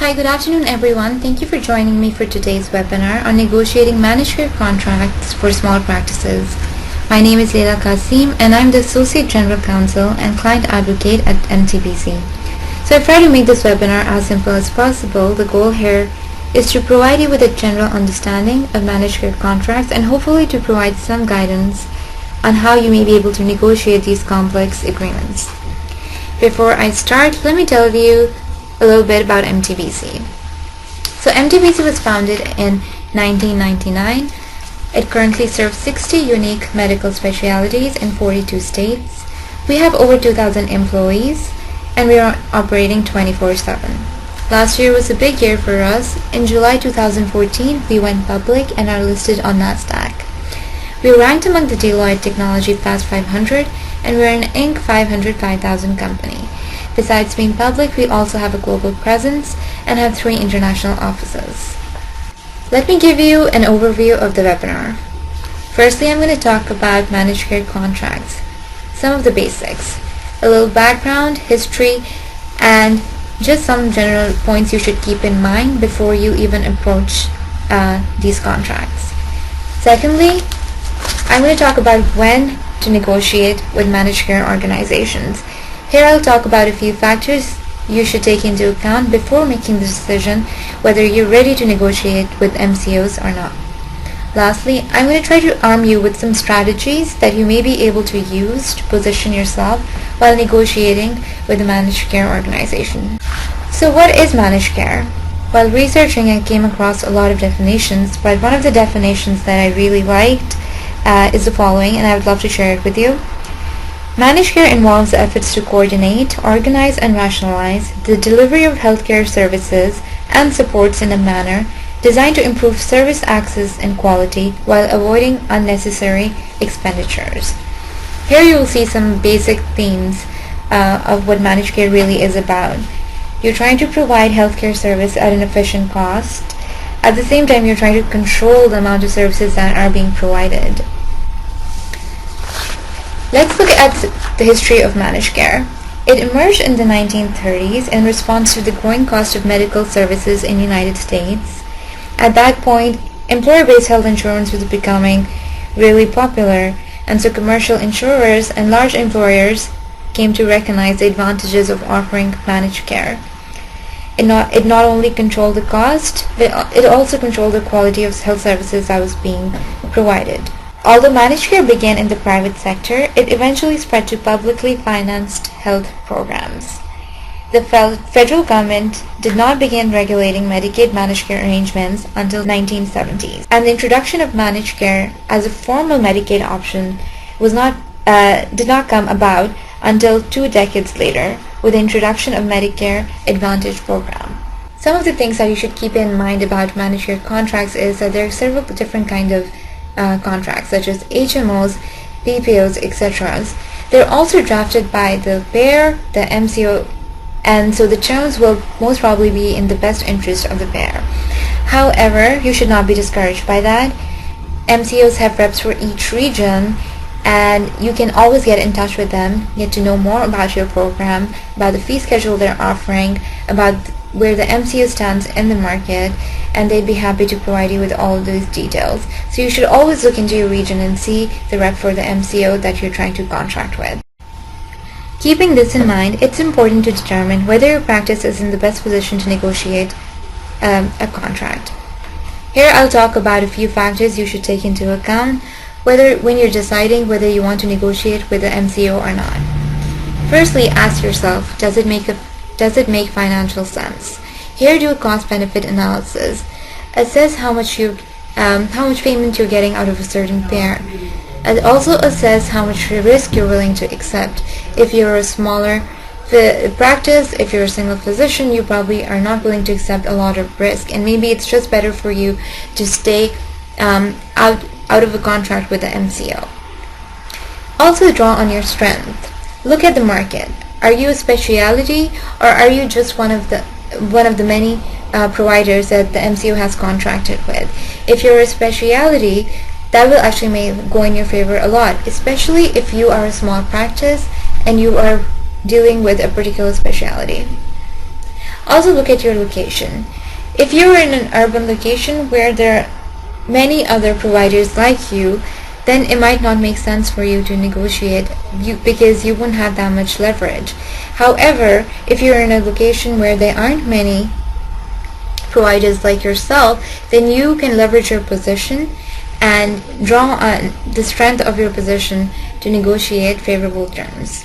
Hi, good afternoon everyone. Thank you for joining me for today's webinar on negotiating managed care contracts for small practices. My name is Leila Kasim and I'm the Associate General Counsel and Client Advocate at MTBC. So I've tried to make this webinar as simple as possible. The goal here is to provide you with a general understanding of managed care contracts and hopefully to provide some guidance on how you may be able to negotiate these complex agreements. Before I start, let me tell you a little bit about MTBC. So MTBC was founded in 1999. It currently serves 60 unique medical specialties in 42 states. We have over 2,000 employees and we are operating 24/7. Last year was a big year for us. In July 2014, we went public and are listed on NASDAQ. We ranked among the Deloitte Technology Fast 500 and we're an Inc. 500,000 company. Besides being public, we also have a global presence and have 3 international offices. Let me give you an overview of the webinar. Firstly, I'm going to talk about managed care contracts, some of the basics, a little background, history, and just some general points you should keep in mind before you even approach these contracts. Secondly, I'm going to talk about when to negotiate with managed care organizations. Here I'll talk about a few factors you should take into account before making the decision whether you're ready to negotiate with MCOs or not. Lastly, I'm going to try to arm you with some strategies that you may be able to use to position yourself while negotiating with a managed care organization. So what is managed care? While researching, I came across a lot of definitions, but one of the definitions that I really liked is the following, and I would love to share it with you. Managed care involves efforts to coordinate, organize, and rationalize the delivery of healthcare services and supports in a manner designed to improve service access and quality while avoiding unnecessary expenditures. Here you will see some basic themes of what managed care really is about. You're trying to provide healthcare service at an efficient cost. At the same time, you're trying to control the amount of services that are being provided. Let's look at the history of managed care. It emerged in the 1930s in response to the growing cost of medical services in the United States. At that point, employer-based health insurance was becoming really popular, and so commercial insurers and large employers came to recognize the advantages of offering managed care. It not only controlled the cost, but it also controlled the quality of health services that was being provided. Although managed care began in the private sector, it eventually spread to publicly financed health programs. The federal government did not begin regulating Medicaid managed care arrangements until the 1970s, and the introduction of managed care as a formal Medicaid option did not come about until 2 decades later with the introduction of Medicare Advantage program. Some of the things that you should keep in mind about managed care contracts is that there are several different kinds of contracts such as HMOs, PPOs, etc. They're also drafted by the payer, the MCO, and so the terms will most probably be in the best interest of the payer. However, you should not be discouraged by that. MCOs have reps for each region and you can always get in touch with them, get to know more about your program, about the fee schedule they're offering, about where the MCO stands in the market, and they'd be happy to provide you with all of those details. So you should always look into your region and see the rep for the MCO that you're trying to contract with. Keeping this in mind, it's important to determine whether your practice is in the best position to negotiate a contract. Here I'll talk about a few factors you should take into account when you're deciding whether you want to negotiate with the MCO or not. Firstly, ask yourself, does it make financial sense? Here, do a cost-benefit analysis. Assess how much payment you're getting out of a certain payer. And also assess how much risk you're willing to accept. If you're a smaller practice, if you're a single physician, you probably are not willing to accept a lot of risk, and maybe it's just better for you to stay out of a contract with the MCO. Also, draw on your strength. Look at the market. Are you a specialty, or are you just one of the many providers that the MCO has contracted with? If you're a specialty, that will actually go in your favor a lot, especially if you are a small practice and you are dealing with a particular specialty. Also look at your location. If you are in an urban location where there are many other providers like you, then it might not make sense for you to negotiate because you won't have that much leverage. However, if you're in a location where there aren't many providers like yourself, then you can leverage your position and draw on the strength of your position to negotiate favorable terms.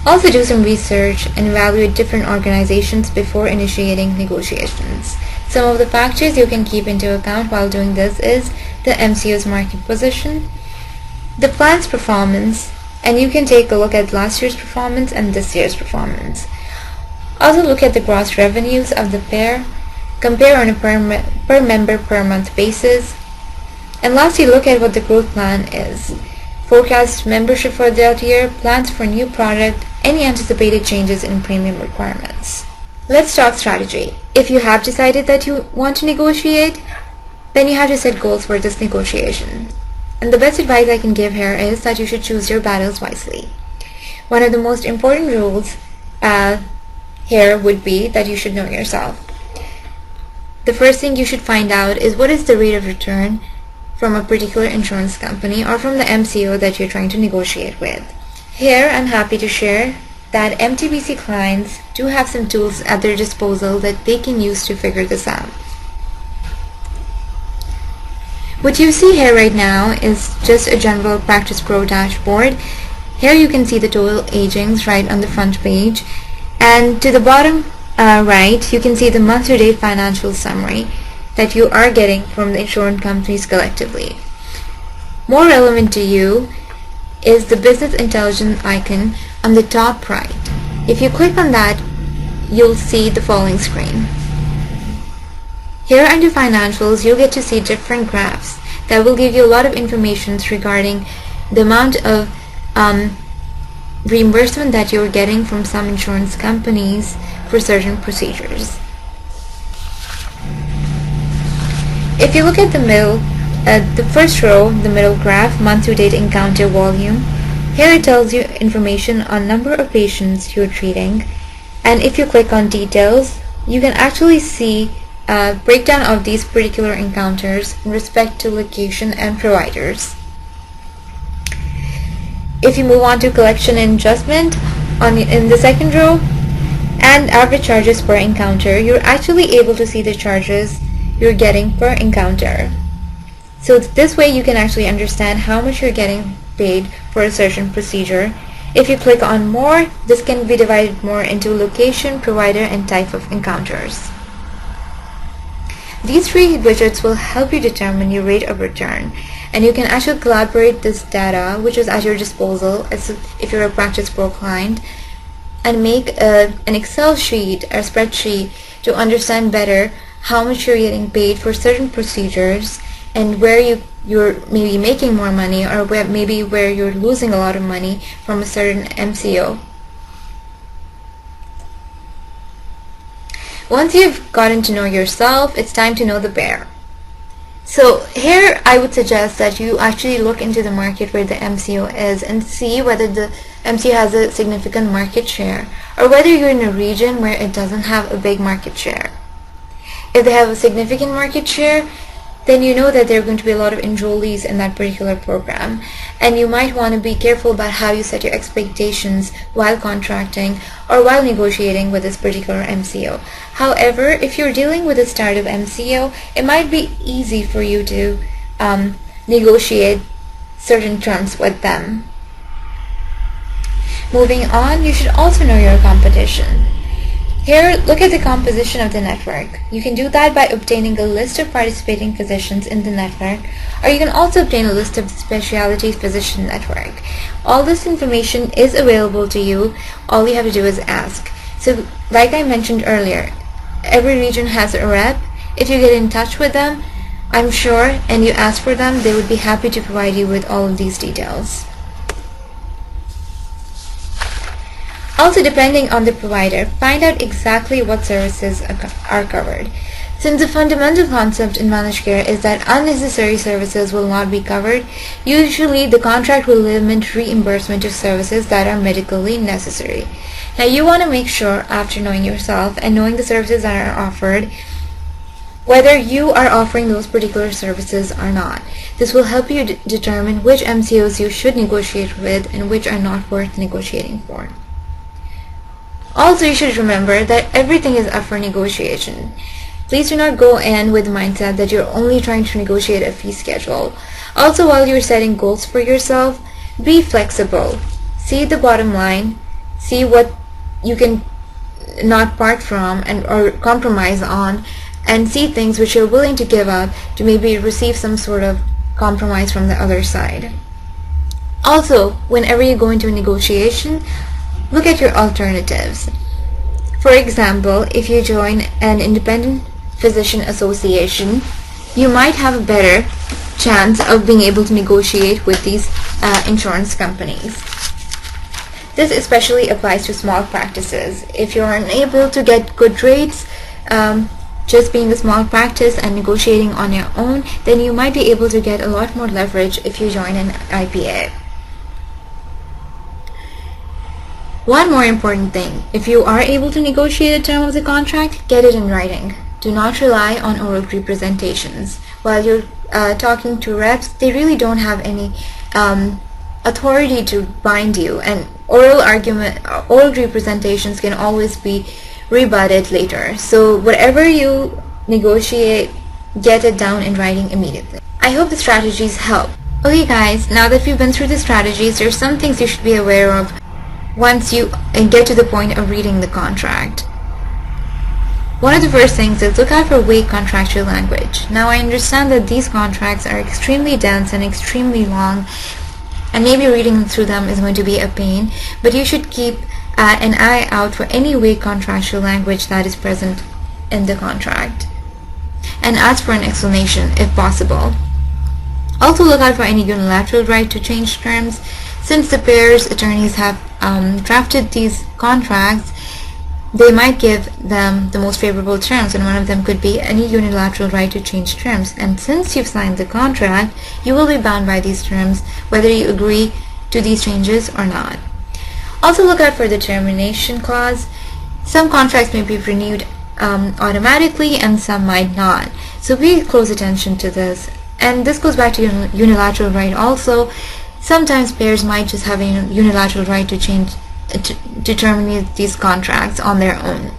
Also do some research and evaluate different organizations before initiating negotiations. Some of the factors you can keep into account while doing this is the MCO's market position, the plan's performance, and you can take a look at last year's performance and this year's performance. Also look at the gross revenues of the pair, compare on a per member per month basis, and lastly look at what the growth plan is. Forecast membership for that year, plans for new product, any anticipated changes in premium requirements. Let's talk strategy. If you have decided that you want to negotiate, then you have to set goals for this negotiation. And the best advice I can give here is that you should choose your battles wisely. One of the most important rules here would be that you should know yourself. The first thing you should find out is what is the rate of return from a particular insurance company or from the MCO that you're trying to negotiate with. Here I'm happy to share that MTBC clients do have some tools at their disposal that they can use to figure this out. What you see here right now is just a general Practice Pro dashboard. Here you can see the total agings right on the front page, and to the bottom right you can see the month-to-date financial summary that you are getting from the insurance companies collectively. More relevant to you is the business intelligence icon on the top right. If you click on that, you'll see the following screen. Here under financials, you'll get to see different graphs that will give you a lot of information regarding the amount of reimbursement that you're getting from some insurance companies for certain procedures. If you look at the middle, the first row, the middle graph, month-to-date encounter volume, here it tells you information on number of patients you're treating, and if you click on details, you can actually see a breakdown of these particular encounters in respect to location and providers. If you move on to collection and adjustment in the second row, and average charges per encounter, you're actually able to see the charges you're getting per encounter. So this way you can actually understand how much you're getting paid for a certain procedure. If you click on more, this can be divided more into location, provider, and type of encounters. These three widgets will help you determine your rate of return, and you can actually collaborate this data, which is at your disposal if you're a Practice Pro client, and make an Excel sheet or spreadsheet to understand better how much you're getting paid for certain procedures and where you're maybe making more money, or where you're losing a lot of money from a certain MCO. Once you've gotten to know yourself, it's time to know the bear. So here I would suggest that you actually look into the market where the MCO is and see whether the MCO has a significant market share, or whether you're in a region where it doesn't have a big market share. If they have a significant market share, then you know that there are going to be a lot of enrollees in that particular program, and you might want to be careful about how you set your expectations while contracting or while negotiating with this particular MCO. However, if you're dealing with a startup MCO, it might be easy for you to negotiate certain terms with them. Moving on, you should also know your competition. Here, look at the composition of the network. You can do that by obtaining a list of participating physicians in the network, or you can also obtain a list of the specialty physician network. All this information is available to you. All you have to do is ask. So, like I mentioned earlier, every region has a rep. If you get in touch with them, I'm sure, and you ask for them, they would be happy to provide you with all of these details. Also, depending on the provider, find out exactly what services are covered. Since the fundamental concept in managed care is that unnecessary services will not be covered, usually the contract will limit reimbursement to services that are medically necessary. Now, you want to make sure, after knowing yourself and knowing the services that are offered, whether you are offering those particular services or not. This will help you determine which MCOs you should negotiate with and which are not worth negotiating for. Also, you should remember that everything is up for negotiation. Please do not go in with the mindset that you're only trying to negotiate a fee schedule. Also, while you're setting goals for yourself, be flexible. See the bottom line, see what you can not part from or compromise on, and see things which you're willing to give up to maybe receive some sort of compromise from the other side. Also, whenever you go into a negotiation, look at your alternatives. For example, if you join an independent physician association, you might have a better chance of being able to negotiate with these insurance companies. This especially applies to small practices. If you're unable to get good rates, just being a small practice and negotiating on your own, then you might be able to get a lot more leverage if you join an IPA. One more important thing, if you are able to negotiate a term of the contract, get it in writing. Do not rely on oral representations. While you're talking to reps, they really don't have any authority to bind you, and oral representations can always be rebutted later. So whatever you negotiate, get it down in writing immediately. I hope the strategies help. Okay guys, now that we've been through the strategies, there's some things you should be aware of once you get to the point of reading the contract. One of the first things is look out for vague contractual language. Now, I understand that these contracts are extremely dense and extremely long, and maybe reading through them is going to be a pain, but you should keep an eye out for any vague contractual language that is present in the contract, and ask for an explanation if possible. Also, look out for any unilateral right to change terms. Since the payers' attorneys have drafted these contracts, they might give them the most favorable terms, and one of them could be any unilateral right to change terms. And since you've signed the contract, you will be bound by these terms whether you agree to these changes or not. Also, look out for the termination clause. Some contracts may be renewed automatically and some might not. So pay close attention to this. And this goes back to unilateral right also. Sometimes payers might just have a unilateral right to terminate these contracts on their own.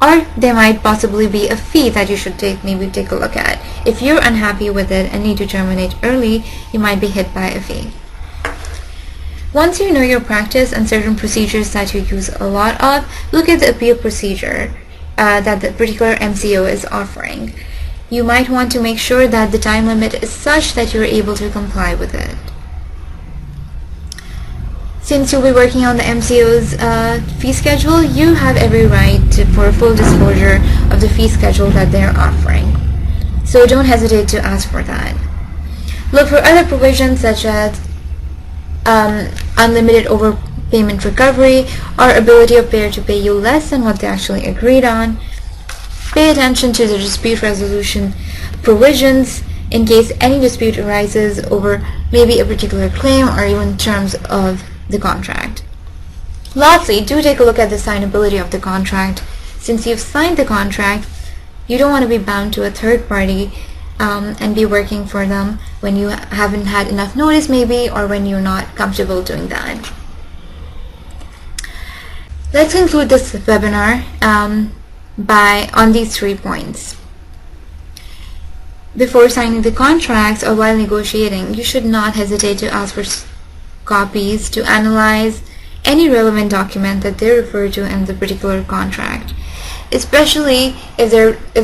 Or there might possibly be a fee that you should maybe take a look at. If you're unhappy with it and need to terminate early, you might be hit by a fee. Once you know your practice and certain procedures that you use a lot of, look at the appeal procedure that the particular MCO is offering. You might want to make sure that the time limit is such that you're able to comply with it. Since you'll be working on the MCO's fee schedule, you have every right for a full disclosure of the fee schedule that they're offering. So don't hesitate to ask for that. Look for other provisions such as unlimited overpayment recovery or ability of payer to pay you less than what they actually agreed on. Pay attention to the dispute resolution provisions in case any dispute arises over maybe a particular claim or even terms of the contract. Lastly, do take a look at the signability of the contract. Since you've signed the contract, you don't want to be bound to a third party and be working for them when you haven't had enough notice maybe, or when you're not comfortable doing that. Let's conclude this webinar on these 3 points. Before signing the contracts or while negotiating, you should not hesitate to ask for copies to analyze any relevant document that they refer to in the particular contract, especially if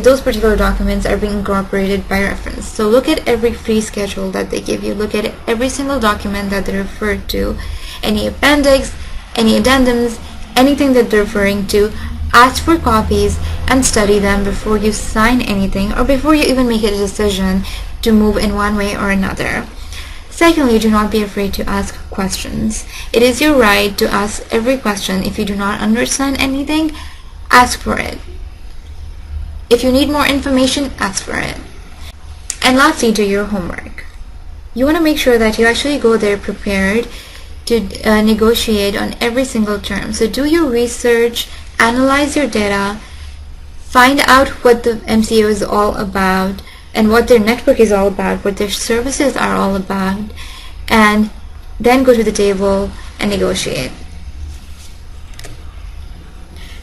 those particular documents are being incorporated by reference. So look at every fee schedule that they give you, look at every single document that they refer to, any appendix, any addendums, anything that they're referring to. Ask for copies and study them before you sign anything or before you even make a decision to move in one way or another. Secondly, do not be afraid to ask questions. It is your right to ask every question. If you do not understand anything, ask for it. If you need more information, ask for it. And lastly, do your homework. You want to make sure that you actually go there prepared to negotiate on every single term. So do your research, analyze your data, find out what the MCO is all about and what their network is all about, what their services are all about, and then go to the table and negotiate.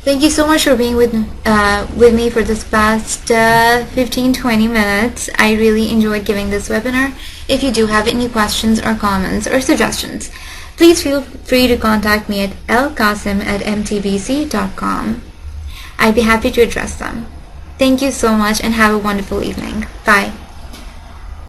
Thank you so much for being with me for this past 15-20 minutes. I really enjoyed giving this webinar. If you do have any questions or comments or suggestions, please feel free to contact me at lkasim@mtbc.com. I'd be happy to address them. Thank you so much and have a wonderful evening. Bye.